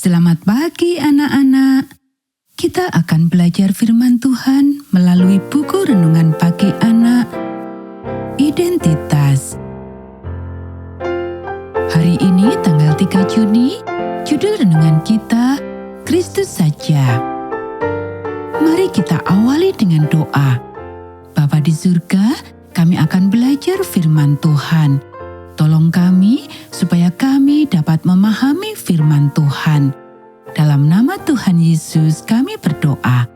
Selamat pagi anak-anak. Kita akan belajar firman Tuhan melalui buku renungan pagi anak, Identitas. Hari ini tanggal 3 Juni, judul renungan kita, Kristus saja. Mari kita awali dengan doa. Bapa di surga, kami akan belajar firman Tuhan. Tolong kami supaya kami dapat memahami firman Tuhan. Dalam nama Tuhan Yesus kami berdoa.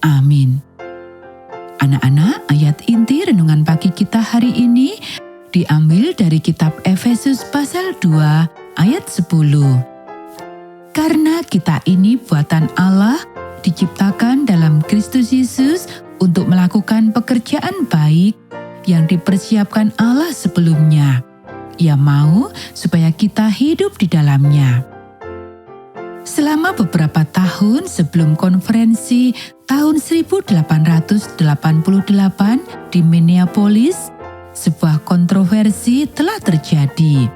Amin. Anak-anak, ayat inti renungan pagi kita hari ini diambil dari kitab Efesus pasal 2 ayat 10. Karena kita ini buatan Allah, diciptakan dalam Kristus Yesus untuk melakukan pekerjaan baik yang dipersiapkan Allah sebelumnya. Ia mau supaya kita hidup di dalamnya. Selama beberapa tahun sebelum konferensi tahun 1888 di Minneapolis, sebuah kontroversi telah terjadi.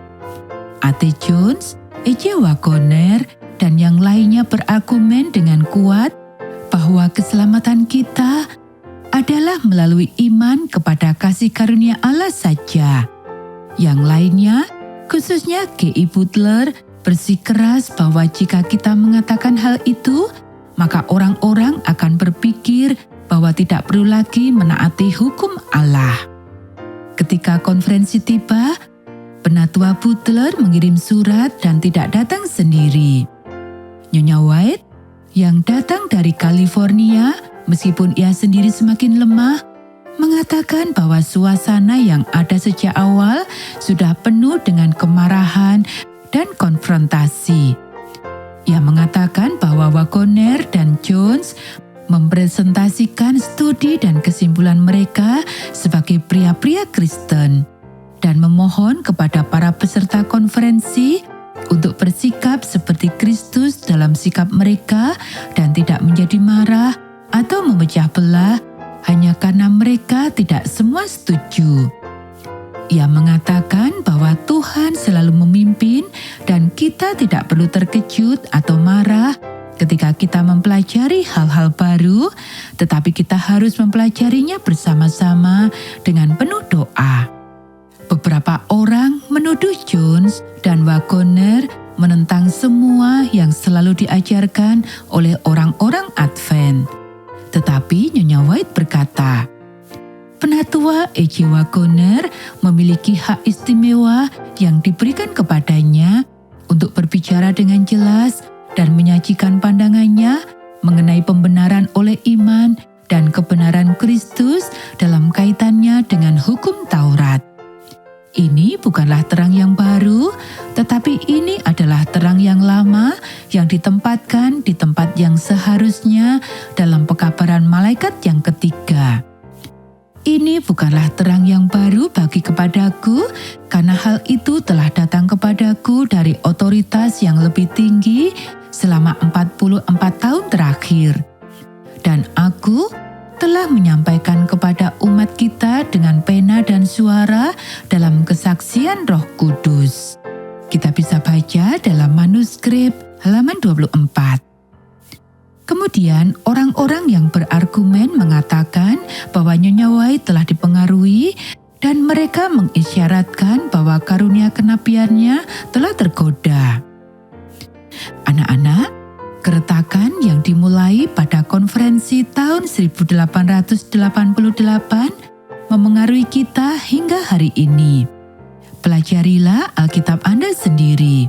A.T. Jones, E.J. Wagoner, dan yang lainnya berargumen dengan kuat bahwa keselamatan kita adalah melalui iman kepada kasih karunia Allah saja. Yang lainnya, khususnya G.I. Butler, bersikeras bahwa jika kita mengatakan hal itu, maka orang-orang akan berpikir bahwa tidak perlu lagi menaati hukum Allah. Ketika konferensi tiba, Penatua Butler mengirim surat dan tidak datang sendiri. Nyonya White, yang datang dari California, meskipun ia sendiri semakin lemah, mengatakan bahwa suasana yang ada sejak awal sudah penuh dengan kemarahan dan konfrontasi. Ia mengatakan bahwa Wagoner dan Jones mempresentasikan studi dan kesimpulan mereka sebagai pria-pria Kristen dan memohon kepada para peserta konferensi untuk bersikap seperti Kristus dalam sikap mereka dan tidak menjadi marah atau memecah belah hanya karena mereka tidak semua setuju. Ia mengatakan bahwa Tuhan selalu memimpin dan kita tidak perlu terkejut atau marah ketika kita mempelajari hal-hal baru, tetapi kita harus mempelajarinya bersama-sama dengan penuh doa. Beberapa orang menuduh Jones dan Wagoner menentang semua yang selalu diajarkan oleh orang-orang Advent. Tetapi Nyonya White berkata, Penatua E.J. Wagoner memiliki hak istimewa yang diberikan kepadanya untuk berbicara dengan jelas dan menyajikan pandangannya mengenai pembenaran oleh iman dan kebenaran Kristus dalam kaitannya dengan hukum Taurat. Ini bukanlah terang yang baru, tetapi ini adalah terang yang lama yang ditempatkan di tempat yang seharusnya dalam pekabaran malaikat yang ketiga. Ini bukanlah terang yang baru bagi kepadaku, karena hal itu telah datang kepadaku dari otoritas yang lebih tinggi selama 44 tahun terakhir. Dan aku telah menyampaikan kepada umat kita dengan pena dan suara dalam kesaksian Roh Kudus. Kita bisa baca dalam manuskrip halaman 24. Kemudian orang-orang yang berargumen mengatakan bahwa Nyonya White telah dipengaruhi dan mereka mengisyaratkan bahwa karunia kenabiannya telah tergoda. Anak-anak, keretakan yang dimulai pada konferensi tahun 1888 memengaruhi kita hingga hari ini. Pelajarilah Alkitab Anda sendiri.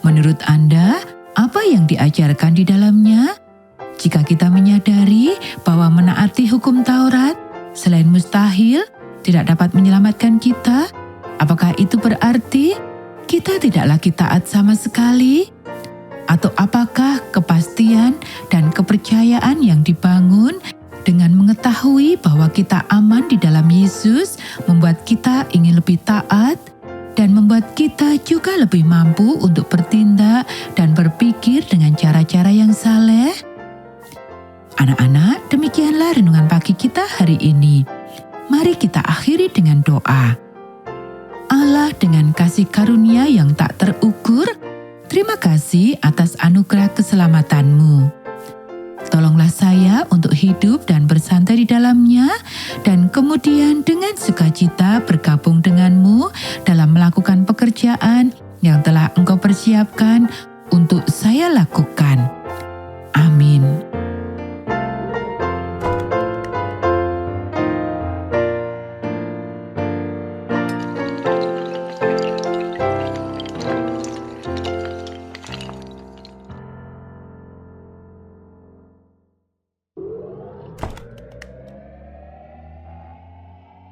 Menurut Anda, apa yang diajarkan di dalamnya? Jika kita menyadari bahwa menaati hukum Taurat selain mustahil tidak dapat menyelamatkan kita, apakah itu berarti kita tidak lagi taat sama sekali? Atau apakah kepastian dan kepercayaan yang dibangun dengan mengetahui bahwa kita aman di dalam Yesus membuat kita ingin lebih taat dan membuat kita juga lebih mampu untuk bertindak dan berpikir dengan cara-cara yang saleh? Anak-anak, demikianlah renungan pagi kita hari ini. Mari kita akhiri dengan doa. Allah dengan kasih karunia yang tak terukur Terima kasih atas anugerah keselamatan-Mu. Tolonglah saya untuk hidup dan bersantai di dalamnya, dan kemudian dengan sukacita bergabung denganmu dalam melakukan pekerjaan yang telah Engkau persiapkan untuk saya lakukan. Amin.